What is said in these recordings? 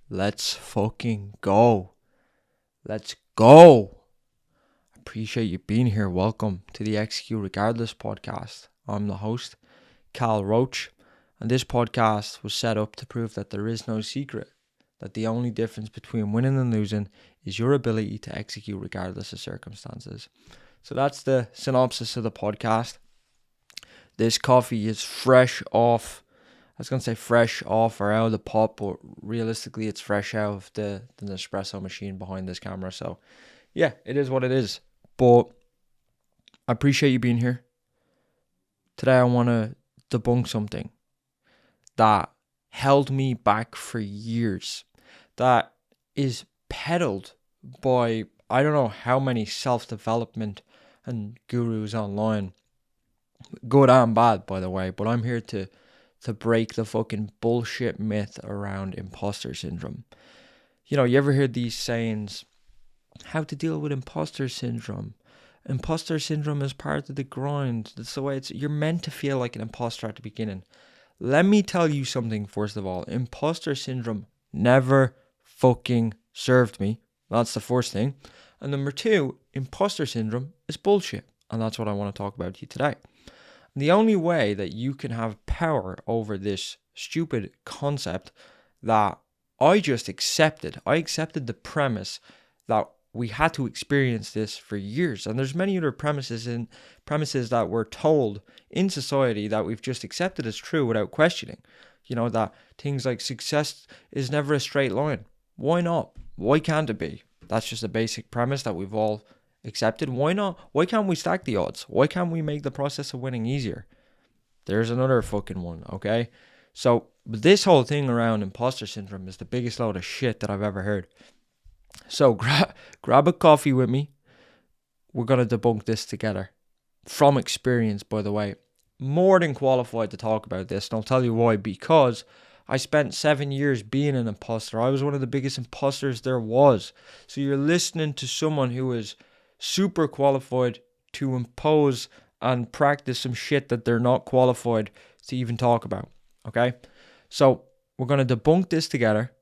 Let's fucking go. Let's go. Appreciate you being here. Welcome to the Execute Regardless podcast. I'm the host, Cal Roach, and this podcast was set up to prove that there is no secret, that the only difference between winning and losing is your ability to execute regardless of circumstances. So that's the synopsis of the podcast. This coffee is fresh off. I was going to say fresh off or out of the pot, but realistically it's fresh out of the Nespresso machine behind this camera. So yeah, it is what it is. But I appreciate you being here. Today I want to debunk something that held me back for years, that is peddled by I don't know how many self-development and gurus online. Good and bad, by the way, but I'm here to break the fucking bullshit myth around imposter syndrome. You know, you ever hear these sayings, how to deal with imposter syndrome? Imposter syndrome is part of the grind. That's the way you're meant to feel like an imposter at the beginning. Let me tell you something, first of all. Imposter syndrome never fucking served me. That's the first thing. And number two, imposter syndrome is bullshit. And that's what I want to talk about to you today. The only way that you can have power over this stupid concept that I just accepted. I accepted the premise that we had to experience this for years. And there's many other premises that we're told in society that we've just accepted as true without questioning. You know, that things like success is never a straight line. Why not? Why can't it be? That's just a basic premise that we've all accepted. Why not? Why can't we stack the odds? Why can't we make the process of winning easier? There's another fucking one, okay? So this whole thing around imposter syndrome is the biggest load of shit that I've ever heard. So grab a coffee with me. We're going to debunk this together. From experience, by the way. More than qualified to talk about this. And I'll tell you why. Because I spent 7 years being an imposter. I was one of the biggest imposters there was. So you're listening to someone who is super qualified to impose and practice some shit that they're not qualified to even talk about. Okay? So we're going to debunk this together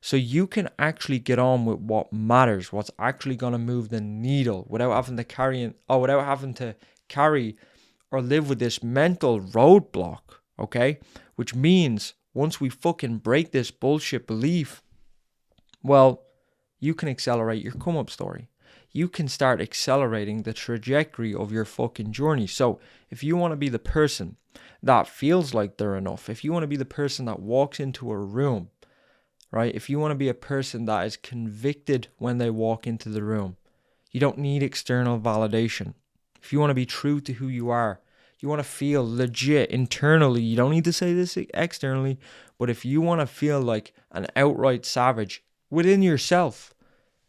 so you can actually get on with what matters, what's actually going to move the needle without having to carry or live with this mental roadblock. Okay? Which means once we fucking break this bullshit belief, well, you can accelerate your come up story. You can start accelerating the trajectory of your fucking journey. So if you want to be the person that feels like they're enough, if you want to be the person that walks into a room, right? If you want to be a person that is convicted when they walk into the room, you don't need external validation. If you want to be true to who you are, you want to feel legit internally, you don't need to say this externally, but if you want to feel like an outright savage within yourself,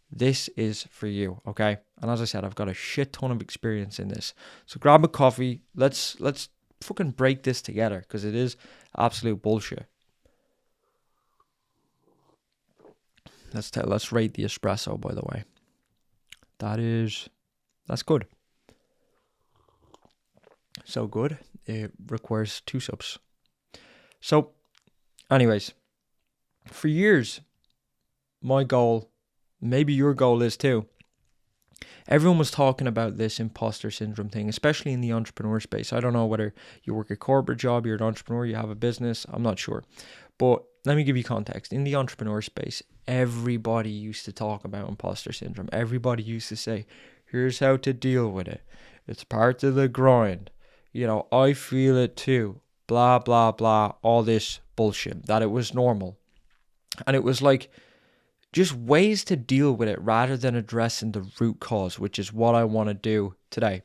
this is for you, okay? And as I said, I've got a shit ton of experience in this. So grab a coffee. Let's fucking break this together because it is absolute bullshit. Let's rate the espresso, by the way. That's good. So good, it requires 2 sips. So, anyways, for years, my goal, maybe your goal is too, everyone was talking about this imposter syndrome thing, especially in the entrepreneur space. I don't know whether you work a corporate job, you're an entrepreneur, you have a business, I'm not sure. But let me give you context. In the entrepreneur space, everybody used to talk about imposter syndrome. Everybody used to say, here's how to deal with it. It's part of the grind. You know, I feel it too. Blah, blah, blah. All this bullshit. That it was normal. And it was like just ways to deal with it rather than addressing the root cause, which is what I want to do today.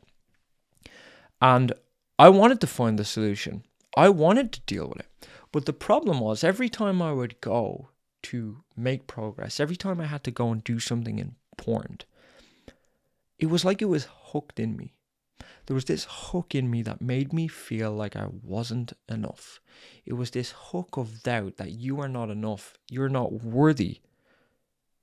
And I wanted to find the solution. I wanted to deal with it. But the problem was every time I would go to make progress, every time I had to go and do something important, it was like it was hooked in me. There was this hook in me that made me feel like I wasn't enough. It was this hook of doubt that you are not enough. You're not worthy.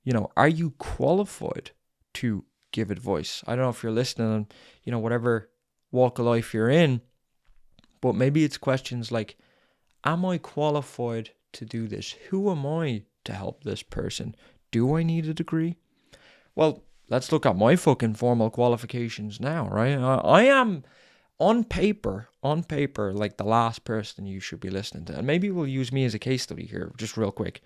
You know, are you qualified to give advice? I don't know if you're listening and, you know, whatever walk of life you're in, but maybe it's questions like, am I qualified to do this? Who am I to help this person. Do I need a degree? Well, let's look at my fucking formal qualifications now, right? I am on paper, like the last person you should be listening to. And maybe we'll use me as a case study here, just real quick.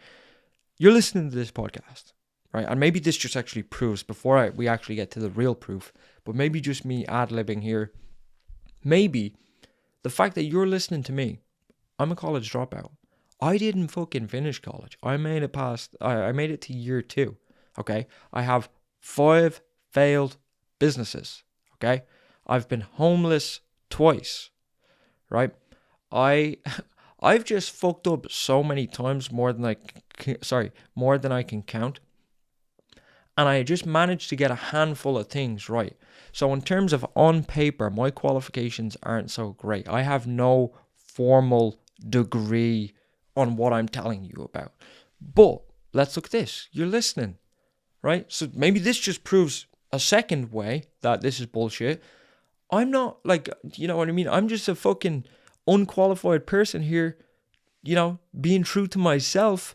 You're listening to this podcast, right? And maybe this just actually proves, before we actually get to the real proof, but maybe just me ad-libbing here, maybe the fact that you're listening to me, I'm a college dropout. I didn't fucking finish college. I made it to year 2, okay? I have 5 failed businesses, okay? I've been homeless twice, right? I've just fucked up so many times, more than I can count. And I just managed to get a handful of things right. So in terms of on paper, my qualifications aren't so great. I have no formal degree on what I'm telling you about. But let's look at this. You're listening, right? So maybe this just proves a second way that this is bullshit. I'm not like, you know what I mean? I'm just a fucking unqualified person here, you know, being true to myself,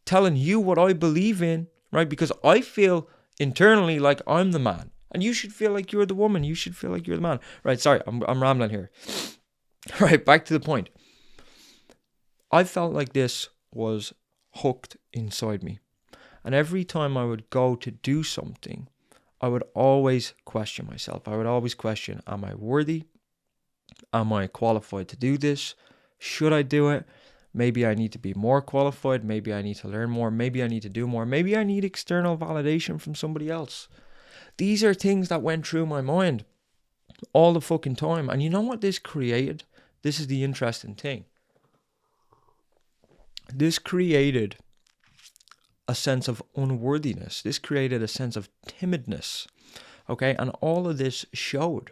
telling you what I believe in, right? Because I feel internally like I'm the man. And you should feel like you're the woman. You should feel like you're the man. Right, sorry, I'm rambling here. Right, back to the point. I felt like this was hooked inside me. And every time I would go to do something, I would always question myself. I would always question, am I worthy? Am I qualified to do this? Should I do it? Maybe I need to be more qualified. Maybe I need to learn more. Maybe I need to do more. Maybe I need external validation from somebody else. These are things that went through my mind all the fucking time. And you know what this created? This is the interesting thing. This created a sense of unworthiness. This created a sense of timidness. Okay, and all of this showed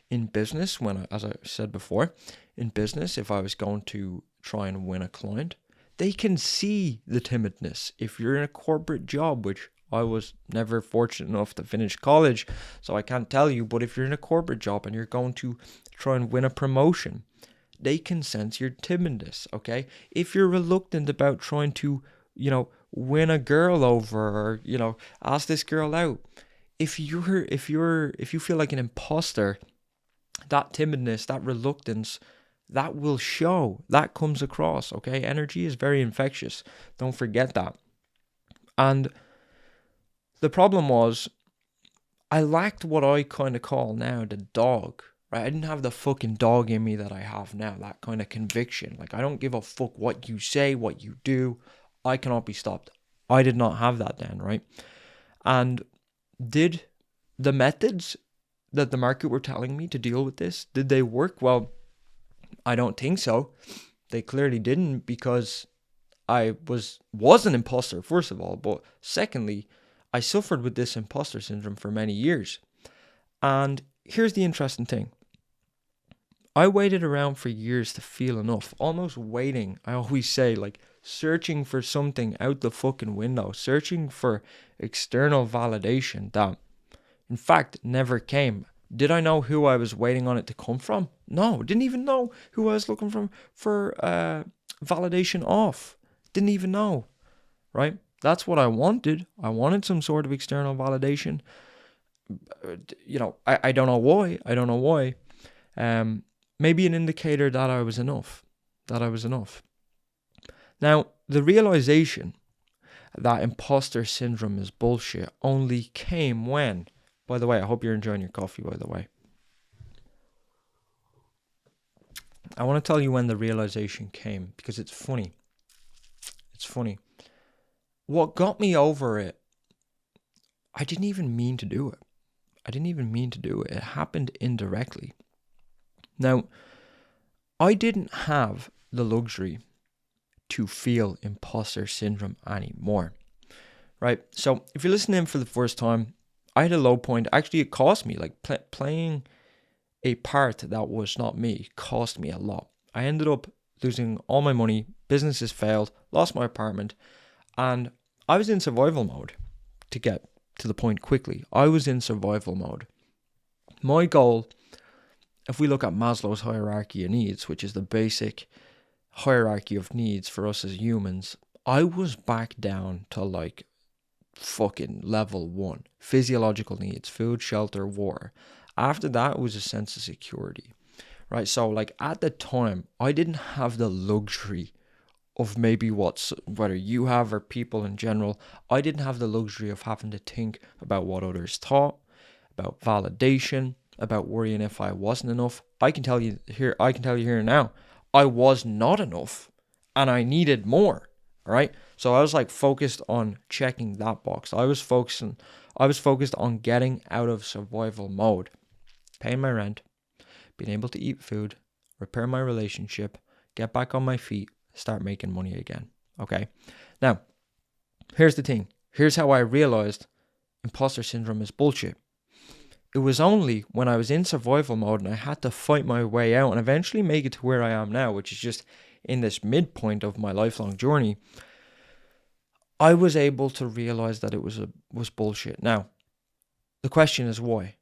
in business when, as I said before, in business, if I was going to try and win a client, they can see the timidness. If you're in a corporate job, which I was never fortunate enough to finish college, so I can't tell you, but if you're in a corporate job and you're going to try and win a promotion, they can sense your timidness, okay? If you're reluctant about trying to, you know, win a girl over, or, you know, ask this girl out, if you feel like an imposter, that timidness, that reluctance, that will show, that comes across, okay? Energy is very infectious. Don't forget that. And the problem was, I lacked what I kind of call now the dog, right? I didn't have the fucking dog in me that I have now, that kind of conviction. Like, I don't give a fuck what you say, what you do. I cannot be stopped. I did not have that then, right? And did the methods that the market were telling me to deal with this, did they work? Well, I don't think so. They clearly didn't, because I was an imposter, first of all. But secondly, I suffered with this imposter syndrome for many years. And here's the interesting thing. I waited around for years to feel enough, almost waiting. I always say, like, searching for something out the fucking window, searching for external validation that, in fact, never came. Did I know who I was waiting on it to come from? No, didn't even know who I was looking for validation off. Didn't even know, right? That's what I wanted. I wanted some sort of external validation. You know, I don't know why. I don't know why. Maybe an indicator that I was enough. Now, the realization that imposter syndrome is bullshit only came when, by the way, I hope you're enjoying your coffee, by the way. I want to tell you when the realization came, because it's funny. It's funny. What got me over it, I didn't even mean to do it. It happened indirectly. Now, I didn't have the luxury to feel imposter syndrome anymore, right? So if you're listening for the first time, I had a low point. Actually, it cost me, like playing a part that was not me cost me a lot. I ended up losing all my money, businesses failed, lost my apartment, and I was in survival mode. To get to the point quickly, I was in survival mode. My goal, if we look at Maslow's hierarchy of needs, which is the basic hierarchy of needs for us as humans, I was back down to like fucking level 1. Physiological needs, food, shelter, water. After that, it was a sense of security, right? So like at the time, I didn't have the luxury of maybe whether you have or people in general. I didn't have the luxury of having to think about what others thought, about validation, about worrying if I wasn't enough. I can tell you here now, I was not enough and I needed more. All right. So I was like focused on checking that box. I was focused on getting out of survival mode, paying my rent, being able to eat food, repair my relationship, get back on my feet, start making money again. Okay. Now, here's the thing. Here's how I realized imposter syndrome is bullshit. It was only when I was in survival mode and I had to fight my way out and eventually make it to where I am now, which is just in this midpoint of my lifelong journey, I was able to realize that it was bullshit. Now, the question is why,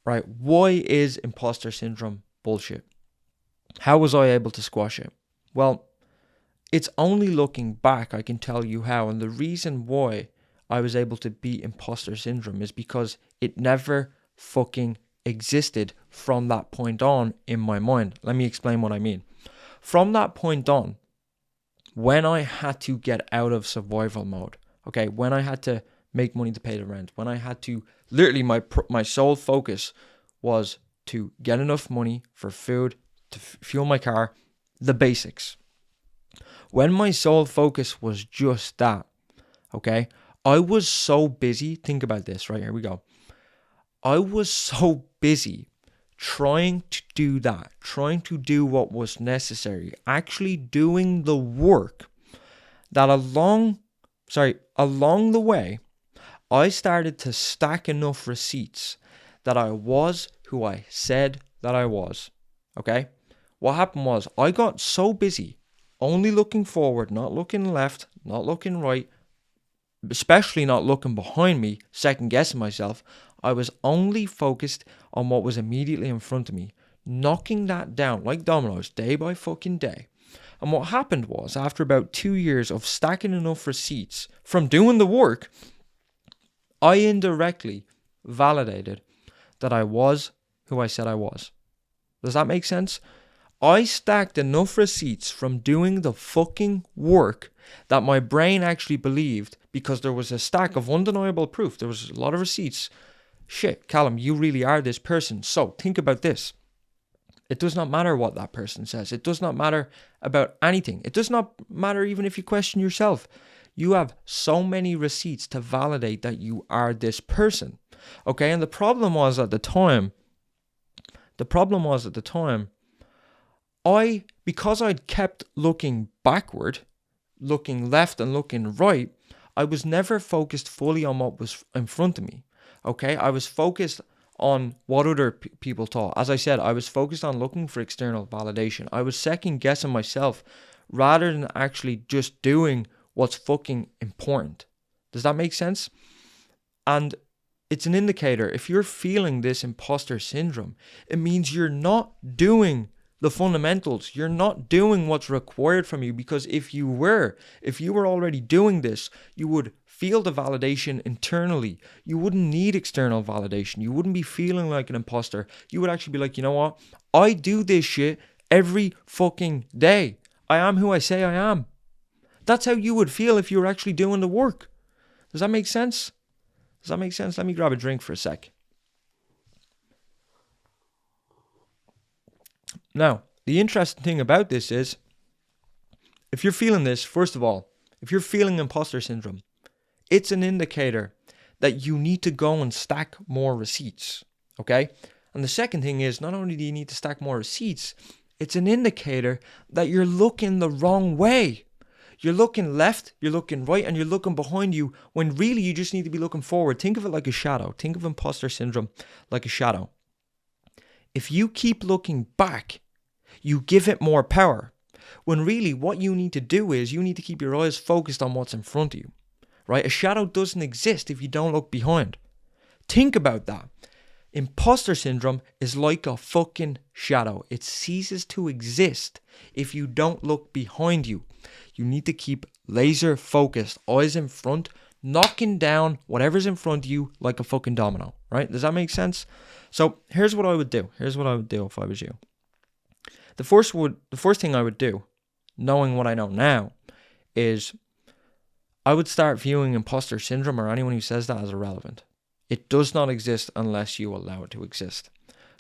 right? Why is imposter syndrome bullshit? How was I able to squash it? Well, it's only looking back I can tell you how. And the reason why I was able to beat imposter syndrome is because it never fucking existed from that point on in my mind. Let me explain what I mean. From that point on, when I had to get out of survival mode, okay, when I had to make money to pay the rent, when I had to, literally my sole focus was to get enough money for food, to fuel my car, the basics. When my sole focus was just that, okay, I was so busy, think about this, right, here we go. I was so busy trying to do that, trying to do what was necessary, actually doing the work, that along the way, I started to stack enough receipts that I was who I said that I was. Okay? What happened was I got so busy, only looking forward, not looking left, not looking right, especially not looking behind me, second guessing myself. I was only focused on what was immediately in front of me, knocking that down like dominoes day by fucking day. And what happened was, after about 2 years of stacking enough receipts from doing the work, I indirectly validated that I was who I said I was. Does that make sense? I stacked enough receipts from doing the fucking work that my brain actually believed, because there was a stack of undeniable proof. There was a lot of receipts. Shit, Callum, you really are this person. So think about this. It does not matter what that person says. It does not matter about anything. It does not matter even if you question yourself. You have so many receipts to validate that you are this person. Okay, and the problem was at the time, because I'd kept looking backward, looking left and looking right, I was never focused fully on what was in front of me. Okay, I was focused on what other people thought. As I said, I was focused on looking for external validation. I was second guessing myself rather than actually just doing what's fucking important. Does that make sense? And it's an indicator. If you're feeling this imposter syndrome, it means you're not doing the fundamentals. You're not doing what's required from you, because if you were already doing this, you would feel the validation internally. You wouldn't need external validation. You wouldn't be feeling like an imposter. You would actually be like, you know what? I do this shit every fucking day. I am who I say I am. That's how you would feel if you were actually doing the work. Does that make sense? Let me grab a drink for a sec. Now, the interesting thing about this is, if you're feeling this, first of all, if you're feeling imposter syndrome, it's an indicator that you need to go and stack more receipts, okay? And the second thing is, not only do you need to stack more receipts, it's an indicator that you're looking the wrong way. You're looking left, you're looking right, and you're looking behind you, when really you just need to be looking forward. Think of it like a shadow. Think of imposter syndrome like a shadow. If you keep looking back, you give it more power. When really what you need to do is you need to keep your eyes focused on what's in front of you, right? A shadow doesn't exist if you don't look behind. Think about that. Imposter syndrome is like a fucking shadow. It ceases to exist if you don't look behind you. You need to keep laser focused, eyes in front, knocking down whatever's in front of you like a fucking domino, right? Does that make sense? So here's what I would do. Here's what I would do if I was you. The first thing I would do, knowing what I know now, is I would start viewing imposter syndrome or anyone who says that as irrelevant. It does not exist unless you allow it to exist.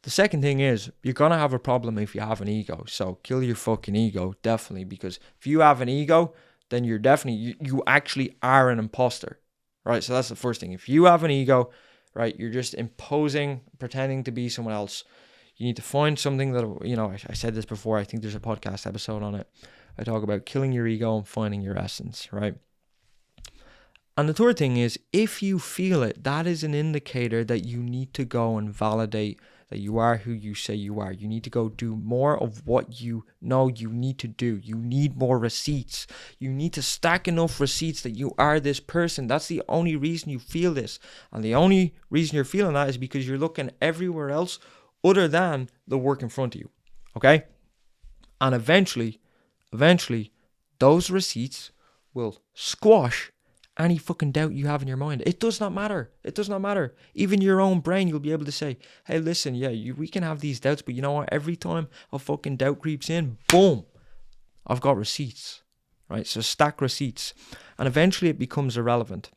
The second thing is, you're going to have a problem if you have an ego. So kill your fucking ego, definitely. Because if you have an ego, then you're definitely, you actually are an imposter, right? So that's the first thing. If you have an ego, right, you're just imposing, pretending to be someone else. You need to find something that, you know, I said this before. I think there's a podcast episode on it. I talk about killing your ego and finding your essence, right? And the third thing is, if you feel it, that is an indicator that you need to go and validate that you are who you say you are. You need to go do more of what you know you need to do. You need more receipts. You need to stack enough receipts that you are this person. That's the only reason you feel this. And the only reason you're feeling that is because you're looking everywhere else other than the work in front of you. Okay? And eventually, those receipts will squash any fucking doubt you have in your mind. It does not matter. It does not matter. Even your own brain, you'll be able to say, hey, listen, yeah, we can have these doubts, but you know what? Every time a fucking doubt creeps in, boom, I've got receipts, right? So stack receipts. And eventually it becomes irrelevant.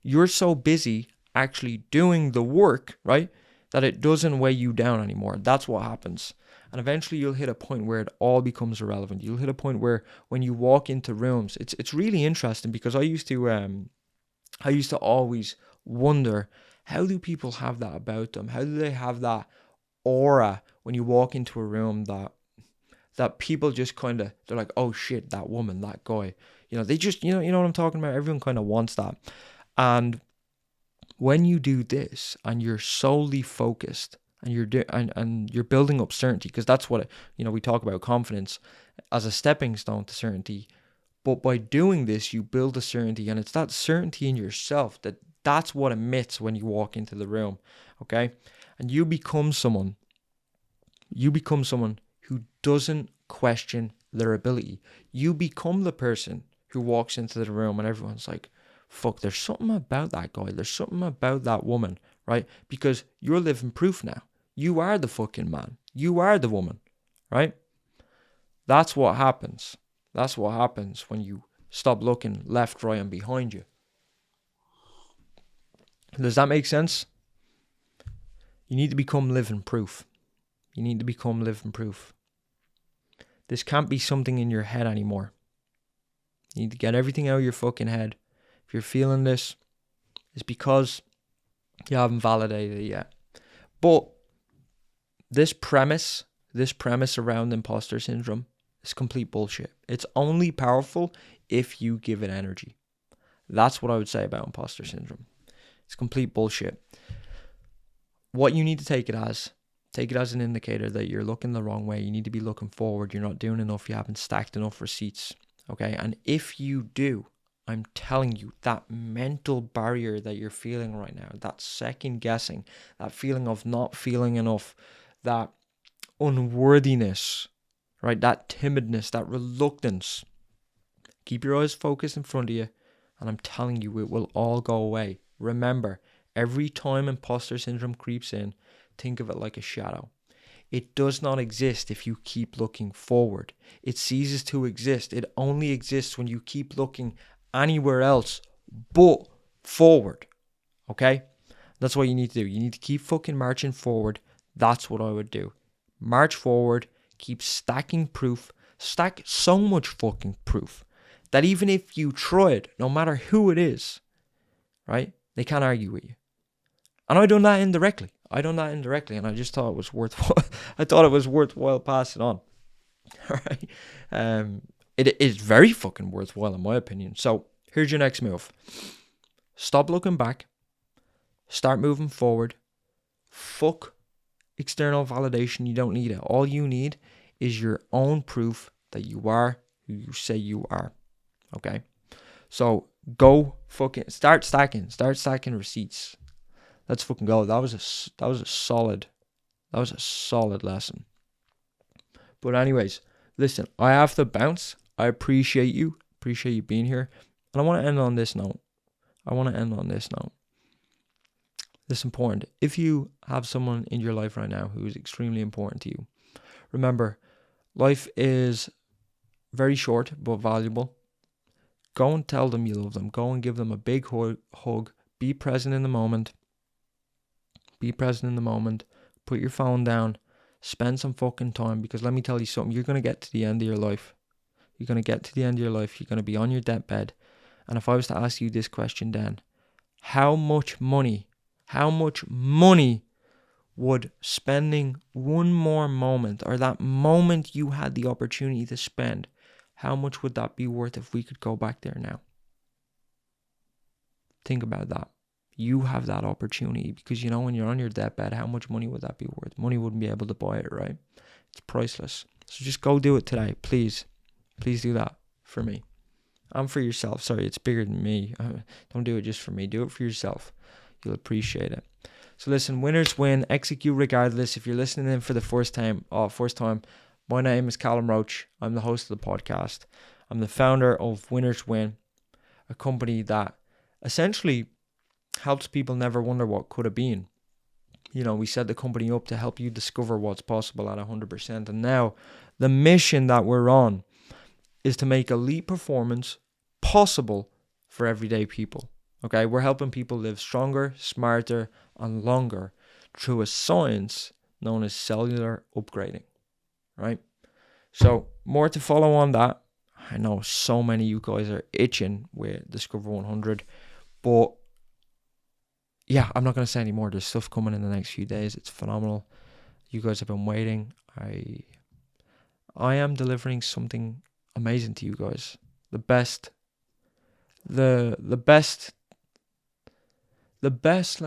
You're so busy actually doing the work, right, that it doesn't weigh you down anymore. That's what happens. And eventually you'll hit a point where it all becomes irrelevant. You'll hit a point where when you walk into rooms, it's really interesting, because I used to always wonder, how do people have that about them? How do they have that aura when you walk into a room that people just kind of, they're like, oh shit, that woman, that guy. You know, they just, you know what I'm talking about? Everyone kind of wants that. And when you do this and you're solely focused, and you're building up certainty, because that's what, you know, we talk about confidence as a stepping stone to certainty. But by doing this, you build a certainty, and it's that certainty in yourself that's what emits when you walk into the room, okay? And you become someone who doesn't question their ability. You become the person who walks into the room and everyone's like, fuck, there's something about that guy, there's something about that woman, right? Because you're living proof now. You are the fucking man. You are the woman, right? That's what happens. That's what happens when you stop looking left, right, and behind you. Does that make sense? You need to become living proof. You need to become living proof. This can't be something in your head anymore. You need to get everything out of your fucking head. If you're feeling this, it's because you haven't validated it yet. But this premise around imposter syndrome is complete bullshit. It's only powerful if you give it energy. That's what I would say about imposter syndrome. It's complete bullshit. What you need to take it as an indicator that you're looking the wrong way. You need to be looking forward. You're not doing enough. You haven't stacked enough receipts. Okay? And if you do, I'm telling you, that mental barrier that you're feeling right now, that second guessing, that feeling of not feeling enough, that unworthiness, right? That timidness, that reluctance. Keep your eyes focused in front of you, and I'm telling you, it will all go away. Remember, every time imposter syndrome creeps in, think of it like a shadow. It does not exist if you keep looking forward. It ceases to exist. It only exists when you keep looking anywhere else but forward. Okay? That's what you need to do. You need to keep fucking marching forward. That's what I would do. March forward. Keep stacking proof. Stack so much fucking proof that even if you try it, no matter who it is, right, they can't argue with you. And I done that indirectly. And I just thought it was worthwhile. I thought it was worthwhile passing on. All right. It is very fucking worthwhile in my opinion. So here's your next move. Stop looking back. Start moving forward. Fuck external validation. You don't need it. All you need is your own proof that you are who you say you are. Okay? So go fucking start stacking receipts. Let's fucking go. That was a solid lesson. But anyways, listen, I have to bounce. I appreciate you being here. And I want to end on this note. This is important. If you have someone in your life right now who is extremely important to you, remember, life is very short but valuable. Go and tell them you love them. Go and give them a big hug. Be present in the moment. Put your phone down. Spend some fucking time, because let me tell you something. You're going to get to the end of your life. You're going to be on your deathbed. And if I was to ask you this question then, how much money would spending one more moment, or that moment you had the opportunity to spend, how much would that be worth if we could go back there now? Think about that. You have that opportunity, because when you're on your deathbed, how much money would that be worth? Money wouldn't be able to buy it, right? It's priceless. So just go do it today, please. Please do that for me. And for yourself. Sorry, it's bigger than me. Don't do it just for me. Do it for yourself. You'll appreciate it. So listen, winners win. Execute regardless. If you're listening in for the first time, my name is Callum Roach. I'm the host of the podcast. I'm the founder of Winners Win, a company that essentially helps people never wonder what could have been. We set the company up to help you discover what's possible at 100%. And now the mission that we're on is to make elite performance possible for everyday people. Okay, we're helping people live stronger, smarter, and longer through a science known as cellular upgrading. Right? So more to follow on that. I know so many of you guys are itching with Discover 100, but yeah, I'm not going to say any more. There's stuff coming in the next few days. It's phenomenal. You guys have been waiting. I am delivering something amazing to you guys. The best, let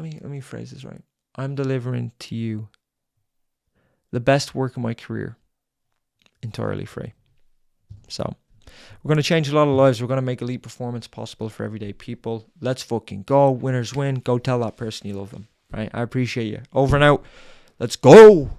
me phrase this right. I'm delivering to you the best work of my career, entirely free. So we're going to change a lot of lives. We're going to make elite performance possible for everyday people. Let's fucking go. Winners win. Go tell that person you love them. Right? I appreciate you. Over and out. Let's go.